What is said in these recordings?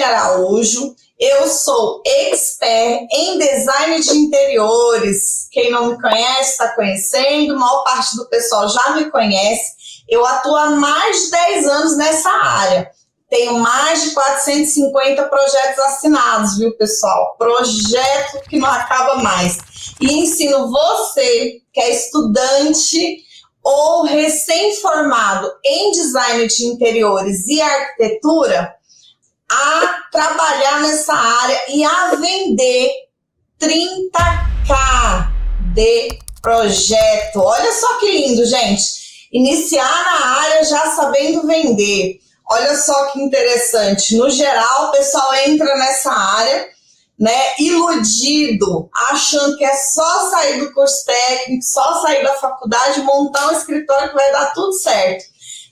Araújo, eu sou expert em design de interiores. Quem não me conhece está conhecendo, a maior parte do pessoal já me conhece. Eu atuo há mais de 10 anos nessa área. Tenho mais de 450 projetos assinados, viu, pessoal? Projeto que não acaba mais. E ensino você, que é estudante ou recém-formado em design de interiores e arquitetura, a trabalhar nessa área e a vender 30K de projeto. Olha só que lindo, gente. Iniciar na área já sabendo vender. Olha só que interessante. No geral, o pessoal entra nessa área, né, iludido, achando que é só sair do curso técnico, só sair da faculdade, montar um escritório que vai dar tudo certo.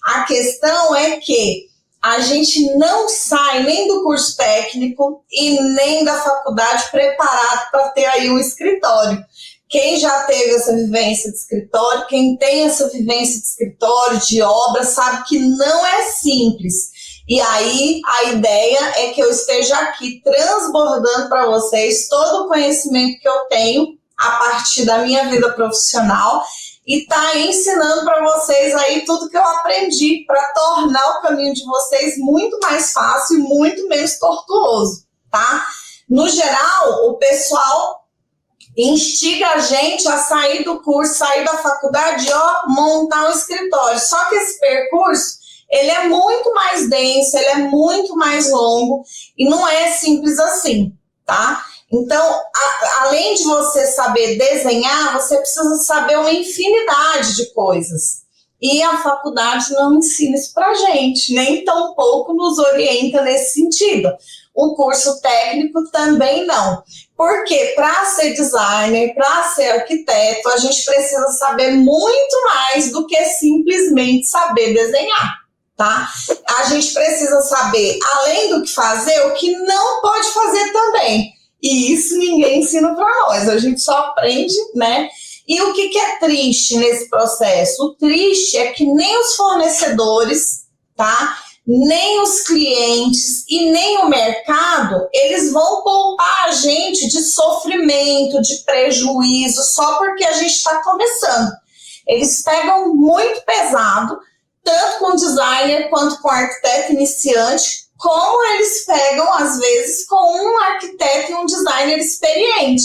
A questão é que a gente não sai nem do curso técnico e nem da faculdade preparado para ter aí um escritório. Quem já teve essa vivência de escritório, quem tem essa vivência de escritório, de obra, sabe que não é simples. E aí a ideia é que eu esteja aqui transbordando para vocês todo o conhecimento que eu tenho a partir da minha vida profissional e tá ensinando para vocês aí tudo que eu aprendi para tornar o caminho de vocês muito mais fácil e muito menos tortuoso, tá? No geral, o pessoal instiga a gente a sair do curso, sair da faculdade, ó, montar um escritório. Só que esse percurso, ele é muito mais denso, ele é muito mais longo e não é simples assim, tá? Então, além de você saber desenhar, você precisa saber uma infinidade de coisas. E a faculdade não ensina isso pra gente, nem tampouco nos orienta nesse sentido. O curso técnico também não. Porque para ser designer, para ser arquiteto, a gente precisa saber muito mais do que simplesmente saber desenhar, tá? A gente precisa saber, além do que fazer, o que não pode fazer também. E isso ninguém ensina para nós, a gente só aprende, né? E o que é triste nesse processo? O triste é que nem os fornecedores, tá? Nem os clientes e nem o mercado, eles vão poupar a gente de sofrimento, de prejuízo, só porque a gente está começando. Eles pegam muito pesado, tanto com designer quanto com arquiteto iniciante, como eles pegam, às vezes, com um arquiteto e um designer experiente.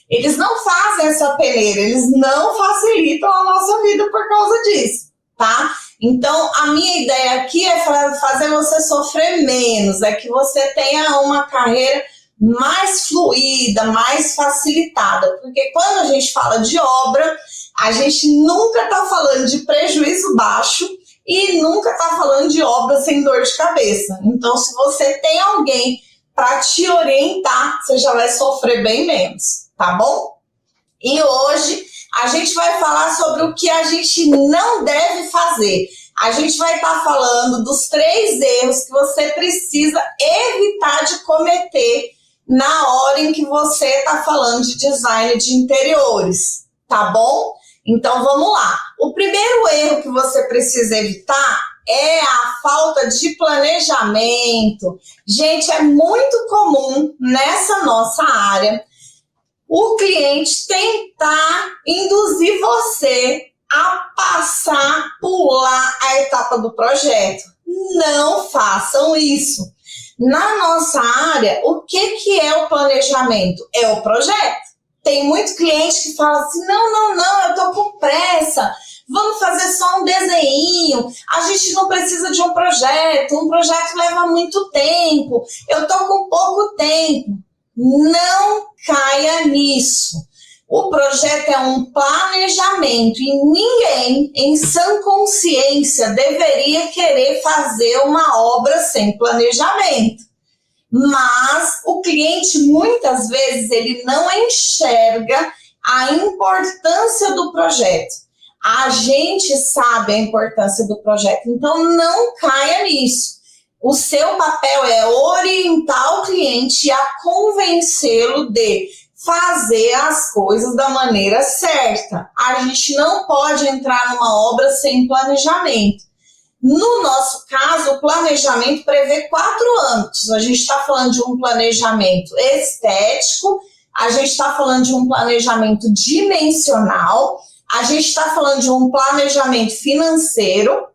Eles não fazem essa peneira, eles não facilitam a nossa vida por causa disso, tá? Então, a minha ideia aqui é fazer você sofrer menos, é que você tenha uma carreira mais fluida, mais facilitada, porque quando a gente fala de obra, a gente nunca está falando de prejuízo baixo e nunca está falando de obra sem dor de cabeça. Então, se você tem alguém para te orientar, você já vai sofrer bem menos, tá bom? E hoje a gente vai falar sobre o que a gente não deve fazer. A gente vai estar falando dos 3 erros que você precisa evitar de cometer na hora em que você está falando de design de interiores, tá bom? Então vamos lá. O primeiro erro que você precisa evitar é a falta de planejamento. Gente, é muito comum nessa nossa área o cliente tentar induzir você a passar, pular a etapa do projeto. Não façam isso. Na nossa área, o que é o planejamento? É o projeto. Tem muito cliente que fala assim, não, eu tô com pressa, vamos fazer só um desenho, a gente não precisa de um projeto leva muito tempo, eu tô com pouco tempo. Não caia nisso. O projeto é um planejamento e ninguém, em sã consciência, deveria querer fazer uma obra sem planejamento. Mas o cliente, muitas vezes, ele não enxerga a importância do projeto. A gente sabe a importância do projeto, então não caia nisso. O seu papel é orientar o cliente a convencê-lo de fazer as coisas da maneira certa. A gente não pode entrar numa obra sem planejamento. No nosso caso, o planejamento prevê 4 âmbitos. A gente está falando de um planejamento estético, a gente está falando de um planejamento dimensional, a gente está falando de um planejamento financeiro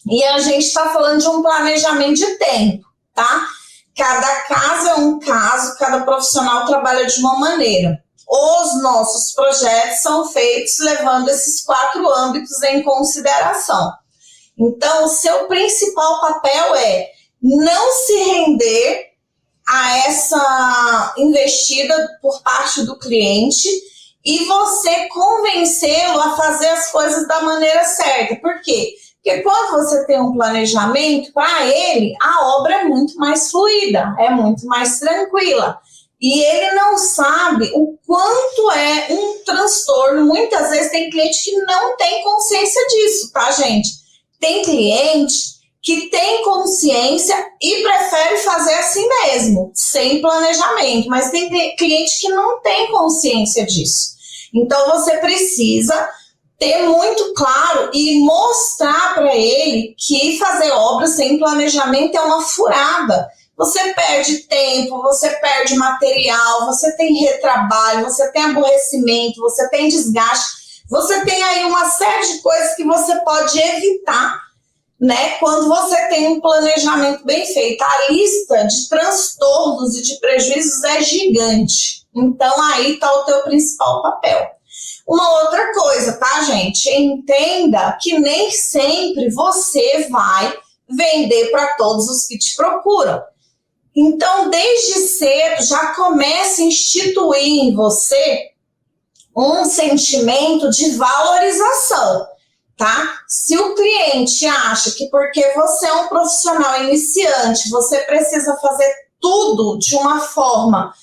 e a gente está falando de um planejamento de tempo, tá? Cada caso é um caso, cada profissional trabalha de uma maneira. Os nossos projetos são feitos levando esses 4 âmbitos em consideração. Então, o seu principal papel é não se render a essa investida por parte do cliente e você convencê-lo a fazer as coisas da maneira certa. Por quê? Porque quando você tem um planejamento, para ele, a obra é muito mais fluida, é muito mais tranquila. E ele não sabe o quanto é um transtorno. Muitas vezes tem cliente que não tem consciência disso, tá, gente? Tem cliente que tem consciência e prefere fazer assim mesmo, sem planejamento. Mas tem cliente que não tem consciência disso. Então, você precisa ter muito claro e mostrar para ele que fazer obra sem planejamento é uma furada. Você perde tempo, você perde material, você tem retrabalho, você tem aborrecimento, você tem desgaste, você tem aí uma série de coisas que você pode evitar, né, quando você tem um planejamento bem feito. A lista de transtornos e de prejuízos é gigante. Então, aí está o teu principal papel. Uma outra coisa, tá, gente? Entenda que nem sempre você vai vender para todos os que te procuram. Então, desde cedo, já comece a instituir em você um sentimento de valorização, tá? Se o cliente acha que porque você é um profissional iniciante, você precisa fazer tudo de uma forma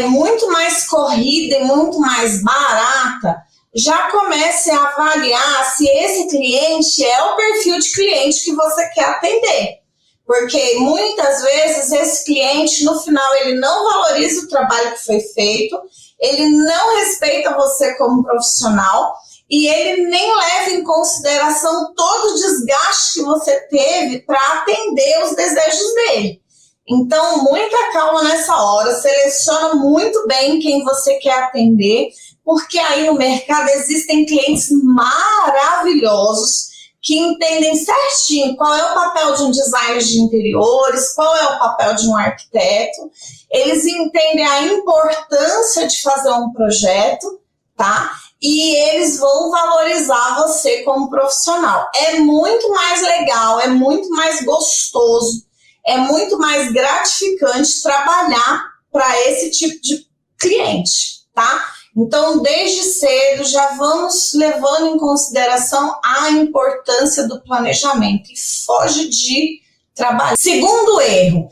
muito mais corrida e muito mais barata, já comece a avaliar se esse cliente é o perfil de cliente que você quer atender. Porque muitas vezes esse cliente, no final, ele não valoriza o trabalho que foi feito, ele não respeita você como profissional e ele nem leva em consideração todo o desgaste que você teve para atender os desejos dele. Então, muita calma nessa hora, seleciona muito bem quem você quer atender, porque aí no mercado existem clientes maravilhosos que entendem certinho qual é o papel de um designer de interiores, qual é o papel de um arquiteto. Eles entendem a importância de fazer um projeto, tá? E eles vão valorizar você como profissional. É muito mais legal, é muito mais gostoso, é muito mais gratificante trabalhar para esse tipo de cliente, tá? Então, desde cedo, já vamos levando em consideração a importância do planejamento e foge de trabalhar. Segundo erro,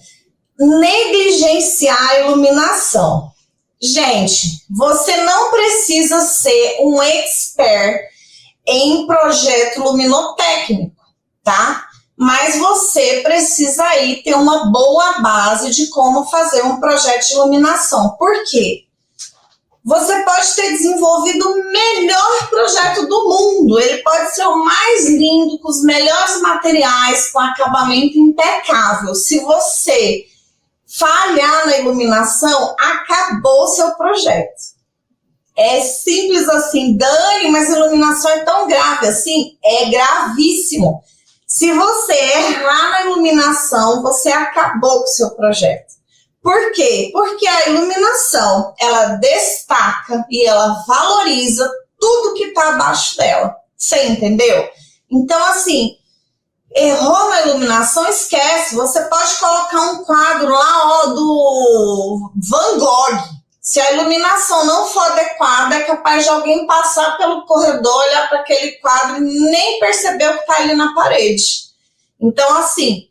negligenciar a iluminação. Gente, você não precisa ser um expert em projeto luminotécnico, tá? Mas você precisa aí ter uma boa base de como fazer um projeto de iluminação. Por quê? Você pode ter desenvolvido o melhor projeto do mundo, ele pode ser o mais lindo, com os melhores materiais, com acabamento impecável. Se você falhar na iluminação, acabou o seu projeto. É simples assim. Dani, mas a iluminação é tão grave assim? É gravíssimo. Se você errar na iluminação, você acabou com o seu projeto. Por quê? Porque a iluminação, ela destaca e ela valoriza tudo que está abaixo dela. Você entendeu? Então, assim, errou na iluminação, esquece. Você pode colocar um quadro lá, do Van Gogh. Se a iluminação não for adequada, é capaz de alguém passar pelo corredor, olhar para aquele quadro e nem perceber o que está ali na parede. Então, assim,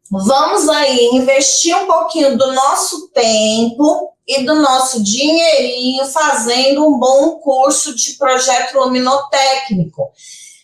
vamos aí investir um pouquinho do nosso tempo e do nosso dinheirinho fazendo um bom curso de projeto luminotécnico.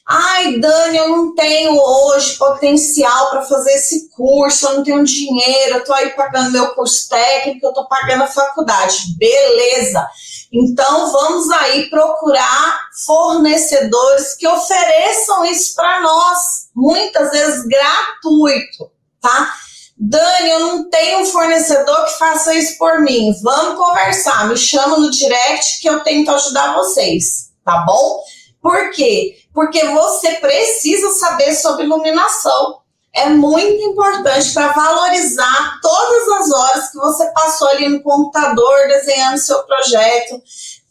Ai, Dani, eu não tenho hoje potencial para fazer esse curso, eu não tenho dinheiro, eu estou aí pagando meu curso técnico, eu estou pagando a faculdade. Beleza! Então, vamos aí procurar fornecedores que ofereçam isso para nós. muitas vezes gratuito, tá? Dani, eu não tenho um fornecedor que faça isso por mim. Vamos conversar, me chama no direct que eu tento ajudar vocês, tá bom? Por quê? Porque você precisa saber sobre iluminação. É muito importante para valorizar todas as horas que você passou ali no computador desenhando seu projeto,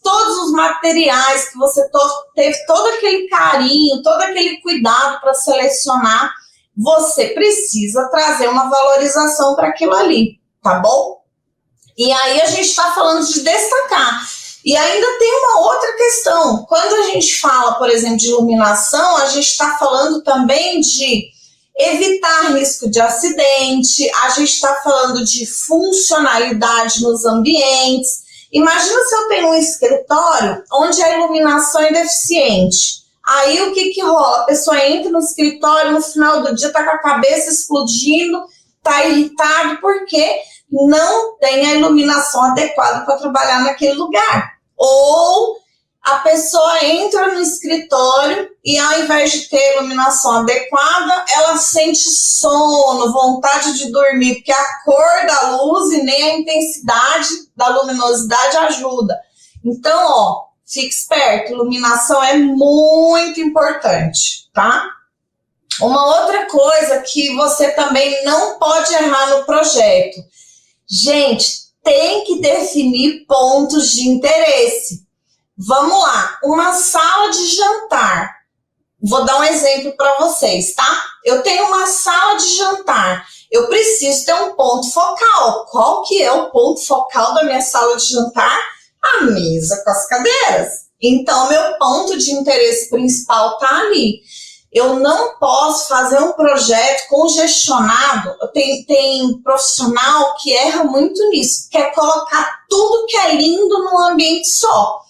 todos os materiais que você teve todo aquele carinho, todo aquele cuidado para selecionar. Você precisa trazer uma valorização para aquilo ali, tá bom? E aí a gente está falando de destacar. E ainda tem uma outra questão. Quando a gente fala, por exemplo, de iluminação, a gente está falando também de evitar risco de acidente, a gente está falando de funcionalidade nos ambientes. Imagina se eu tenho um escritório onde a iluminação é deficiente. Aí o que rola? A pessoa entra no escritório, no final do dia está com a cabeça explodindo, está irritado porque não tem a iluminação adequada para trabalhar naquele lugar. Ou a pessoa entra no escritório e ao invés de ter iluminação adequada, ela sente sono, vontade de dormir, porque a cor da luz e nem a intensidade da luminosidade ajuda. Então, ó, fique esperto, iluminação é muito importante, tá? Uma outra coisa que você também não pode errar no projeto. Gente, tem que definir pontos de interesse. Vamos lá, uma sala de jantar. Vou dar um exemplo para vocês, tá? Eu tenho uma sala de jantar. Eu preciso ter um ponto focal. Qual que é o ponto focal da minha sala de jantar? A mesa com as cadeiras. Então, meu ponto de interesse principal está ali. Eu não posso fazer um projeto congestionado. Tem profissional que erra muito nisso. Quer colocar tudo que é lindo num ambiente só.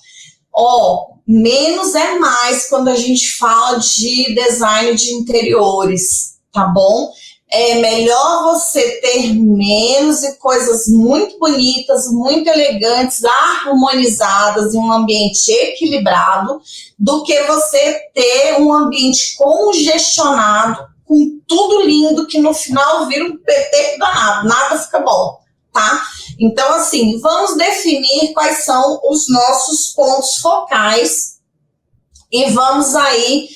Ó, menos é mais quando a gente fala de design de interiores, tá bom? É melhor você ter menos e coisas muito bonitas, muito elegantes, harmonizadas em um ambiente equilibrado, do que você ter um ambiente congestionado, com tudo lindo, que no final vira um peteco danado, nada fica bom, tá? Então, assim, vamos definir quais são os nossos pontos focais e vamos aí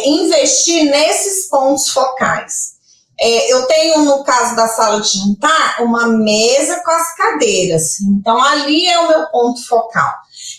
investir nesses pontos focais. Eu tenho, no caso da sala de jantar, uma mesa com as cadeiras. Então, ali é o meu ponto focal.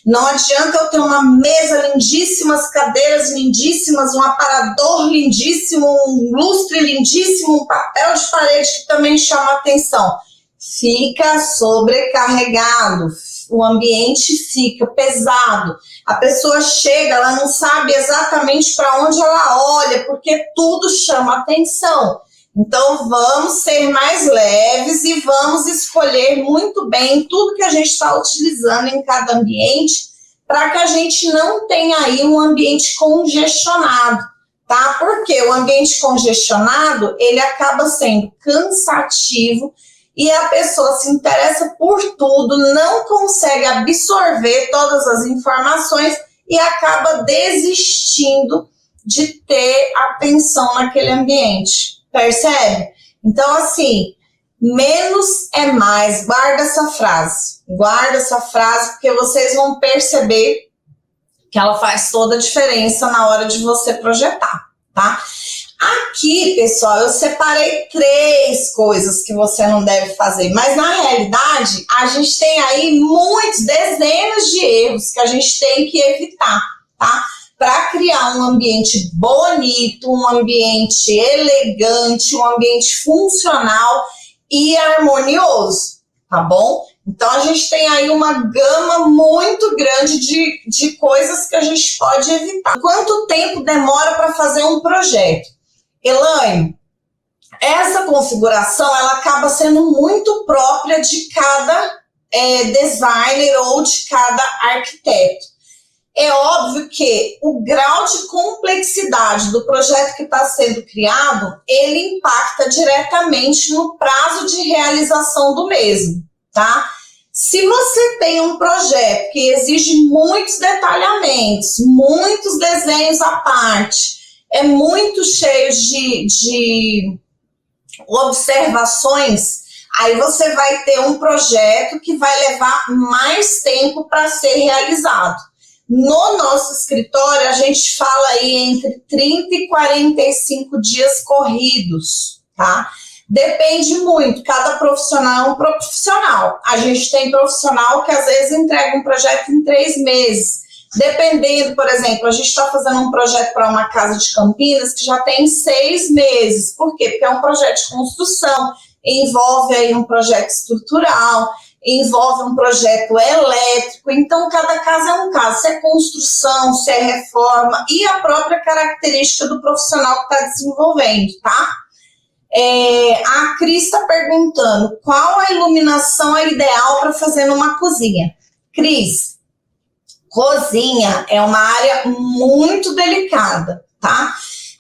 Não adianta eu ter uma mesa lindíssima, as cadeiras lindíssimas, um aparador lindíssimo, um lustre lindíssimo, um papel de parede que também chama atenção. Fica sobrecarregado, o ambiente fica pesado. A pessoa chega, ela não sabe exatamente para onde ela olha, porque tudo chama atenção. Então, vamos ser mais leves e vamos escolher muito bem tudo que a gente está utilizando em cada ambiente, para que a gente não tenha aí um ambiente congestionado, tá? Porque o ambiente congestionado, ele acaba sendo cansativo e a pessoa se interessa por tudo, não consegue absorver todas as informações e acaba desistindo de ter atenção naquele ambiente. Percebe? Então, assim, menos é mais. Guarda essa frase. Guarda essa frase, porque vocês vão perceber que ela faz toda a diferença na hora de você projetar, tá? Aqui, pessoal, eu separei 3 coisas que você não deve fazer, mas na realidade, a gente tem aí muitos, dezenas de erros que a gente tem que evitar, tá? Para criar um ambiente bonito, um ambiente elegante, um ambiente funcional e harmonioso, tá bom? Então, a gente tem aí uma gama muito grande de coisas que a gente pode evitar. Quanto tempo demora para fazer um projeto? Elaine, essa configuração ela acaba sendo muito própria de cada designer ou de cada arquiteto. É óbvio que o grau de complexidade do projeto que está sendo criado, ele impacta diretamente no prazo de realização do mesmo, tá? Se você tem um projeto que exige muitos detalhamentos, muitos desenhos à parte, é muito cheio de observações, aí você vai ter um projeto que vai levar mais tempo para ser realizado. No nosso escritório, a gente fala aí entre 30 e 45 dias corridos, tá? Depende muito, cada profissional é um profissional. A gente tem profissional que às vezes entrega um projeto em 3 meses. Dependendo, por exemplo, a gente está fazendo um projeto para uma casa de Campinas que já tem 6 meses. Por quê? Porque é um projeto de construção, envolve aí um projeto estrutural, envolve um projeto elétrico, então cada caso é um caso, se é construção, se é reforma e a própria característica do profissional que está desenvolvendo, tá? A Cris está perguntando qual a iluminação é ideal para fazer numa cozinha. Cris, cozinha é uma área muito delicada, tá?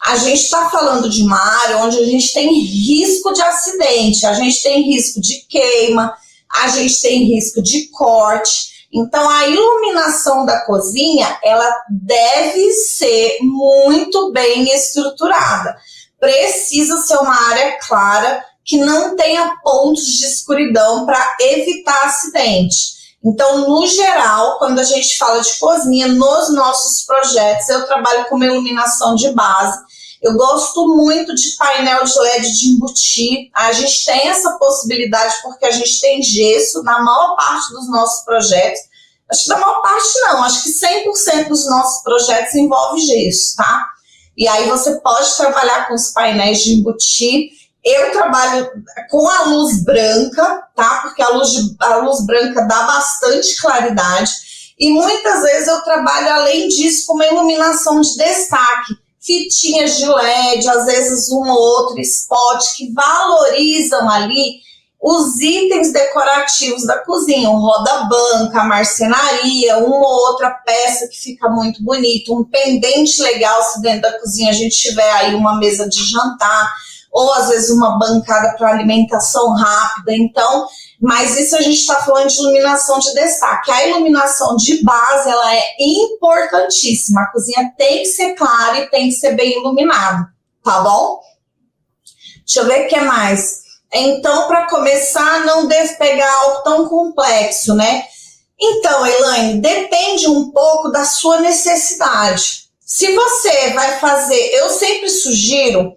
A gente está falando de uma área onde a gente tem risco de acidente, a gente tem risco de queima, a gente tem risco de corte. Então, a iluminação da cozinha, ela deve ser muito bem estruturada. Precisa ser uma área clara, que não tenha pontos de escuridão para evitar acidente. Então, no geral, quando a gente fala de cozinha, nos nossos projetos, eu trabalho com uma iluminação de base. Eu gosto muito de painel de LED de embutir. A gente tem essa possibilidade porque a gente tem gesso na maior parte dos nossos projetos. Acho que na maior parte não, acho que 100% dos nossos projetos envolve gesso, tá? E aí você pode trabalhar com os painéis de embutir. Eu trabalho com a luz branca, tá? Porque a luz branca dá bastante claridade. E muitas vezes eu trabalho, além disso, com uma iluminação de destaque. Fitinhas de LED, às vezes um ou outro spot que valorizam ali os itens decorativos da cozinha, um roda-banca, marcenaria, uma ou outra peça que fica muito bonito, um pendente legal se dentro da cozinha a gente tiver aí uma mesa de jantar, ou às vezes uma bancada para alimentação rápida. Então, mas isso a gente está falando de iluminação de destaque. A iluminação de base, ela é importantíssima. A cozinha tem que ser clara e tem que ser bem iluminada, tá bom? Deixa eu ver o que mais. Então, para começar, não deve pegar algo tão complexo, né? Então, Elaine, depende um pouco da sua necessidade. Se você vai fazer, eu sempre sugiro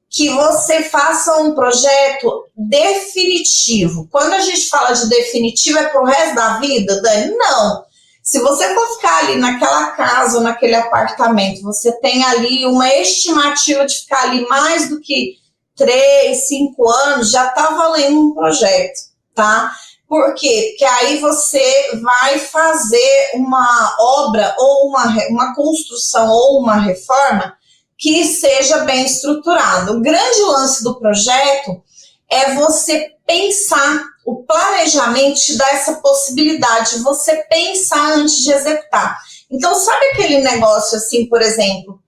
que você faça um projeto definitivo. Quando a gente fala de definitivo, é pro resto da vida, Dani? Não. Se você for ficar ali naquela casa ou naquele apartamento, você tem ali uma estimativa de ficar ali mais do que 3, 5 anos, já tá valendo um projeto, tá? Por quê? Porque aí você vai fazer uma obra ou uma construção ou uma reforma que seja bem estruturado. O grande lance do projeto é você pensar, o planejamento te dá essa possibilidade de você pensar antes de executar. Então, sabe aquele negócio assim, por exemplo,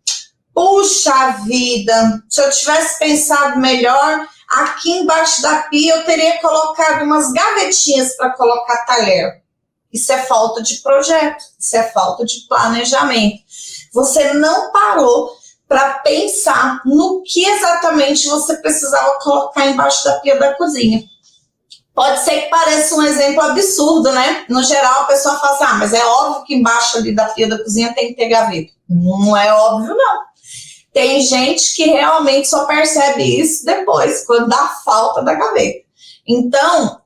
puxa vida, se eu tivesse pensado melhor, aqui embaixo da pia eu teria colocado umas gavetinhas para colocar talher. Isso é falta de projeto, isso é falta de planejamento. Você não parou para pensar no que exatamente você precisava colocar embaixo da pia da cozinha. Pode ser que pareça um exemplo absurdo, né? No geral, a pessoa fala assim, mas é óbvio que embaixo ali da pia da cozinha tem que ter gaveta. Não é óbvio, não. Tem gente que realmente só percebe isso depois, quando dá falta da gaveta. Então,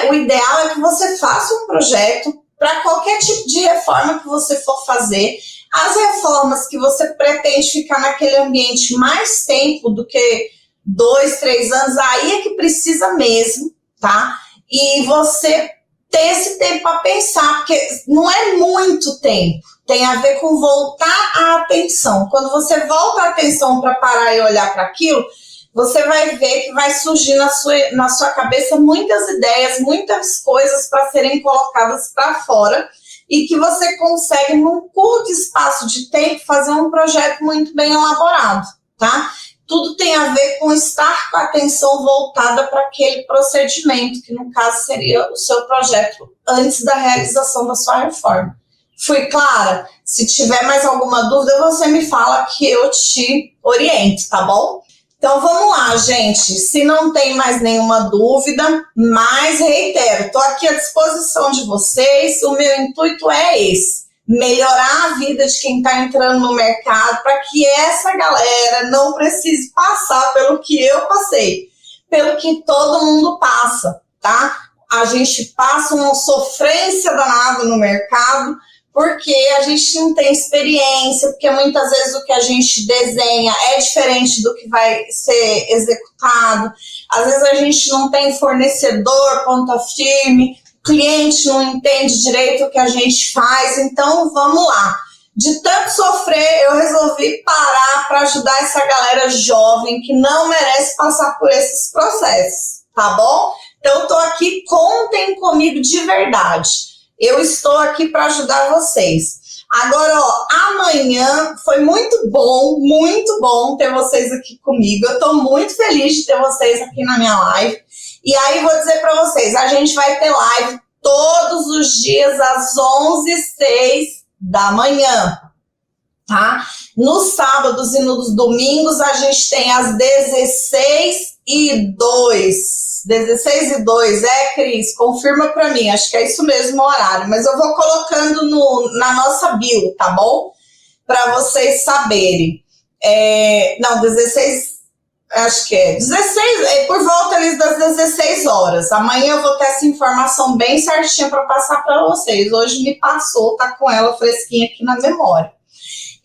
o ideal é que você faça um projeto para qualquer tipo de reforma que você for fazer. As reformas que você pretende ficar naquele ambiente mais tempo do que 2, 3 anos, aí é que precisa mesmo, tá? E você ter esse tempo para pensar, porque não é muito tempo. Tem a ver com voltar a atenção. Quando você volta a atenção para parar e olhar para aquilo, você vai ver que vai surgir na sua cabeça muitas ideias, muitas coisas para serem colocadas para fora e que você consegue, num curto espaço de tempo, fazer um projeto muito bem elaborado, tá? Tudo tem a ver com estar com a atenção voltada para aquele procedimento, que no caso seria o seu projeto antes da realização da sua reforma. Fui clara? Se tiver mais alguma dúvida, você me fala que eu te oriento, tá bom? Então vamos lá, gente. Se não tem mais nenhuma dúvida, mas reitero, tô aqui à disposição de vocês. O meu intuito é esse: melhorar a vida de quem está entrando no mercado para que essa galera não precise passar pelo que eu passei, pelo que todo mundo passa, tá? A gente passa uma sofrência danada no mercado porque a gente não tem experiência, porque muitas vezes o que a gente desenha é diferente do que vai ser executado. Às vezes a gente não tem fornecedor, ponta firme, o cliente não entende direito o que a gente faz. Então vamos lá. De tanto sofrer, eu resolvi parar para ajudar essa galera jovem que não merece passar por esses processos, tá bom? Então tô aqui, contem comigo de verdade. Eu estou aqui para ajudar vocês. Agora, ó, amanhã foi muito bom ter vocês aqui comigo. Eu estou muito feliz de ter vocês aqui na minha live. E aí vou dizer para vocês, a gente vai ter live todos os dias às 11h06 da manhã, tá? Nos sábados e nos domingos a gente tem às 16h02. 16h02, Cris? Confirma para mim, acho que é isso mesmo o horário, mas eu vou colocando na nossa bio, tá bom? Para vocês saberem. Não, 16, acho que é 16, por volta ali das 16 horas. Amanhã eu vou ter essa informação bem certinha para passar para vocês. Hoje me passou, tá com ela fresquinha aqui na memória.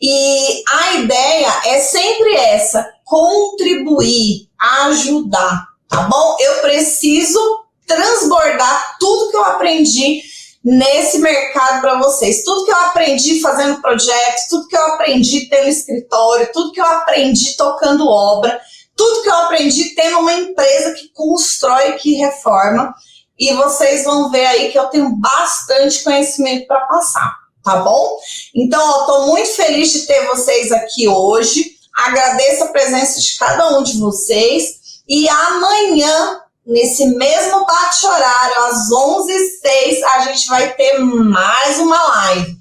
E a ideia é sempre essa: contribuir, ajudar, tá bom? Eu preciso transbordar tudo que eu aprendi nesse mercado para vocês. Tudo que eu aprendi fazendo projetos, tudo que eu aprendi tendo escritório, tudo que eu aprendi tocando obra, tudo que eu aprendi tendo uma empresa que constrói, que reforma. E vocês vão ver aí que eu tenho bastante conhecimento para passar, tá bom? Então, estou muito feliz de ter vocês aqui hoje. Agradeço a presença de cada um de vocês. E amanhã, nesse mesmo bate-horário, às 11h06, a gente vai ter mais uma live.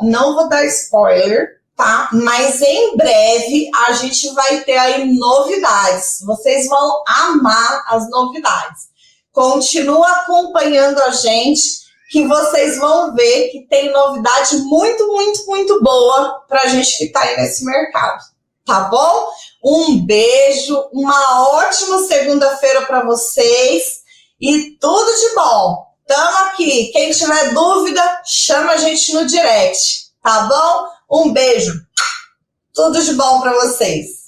Não vou dar spoiler, tá? Mas em breve a gente vai ter aí novidades. Vocês vão amar as novidades. Continua acompanhando a gente, que vocês vão ver que tem novidade muito boa pra gente que tá aí nesse mercado. Tá bom? Um beijo, uma ótima segunda-feira para vocês e tudo de bom. Tamo aqui. Quem tiver dúvida, chama a gente no direct, tá bom? Um beijo. Tudo de bom para vocês.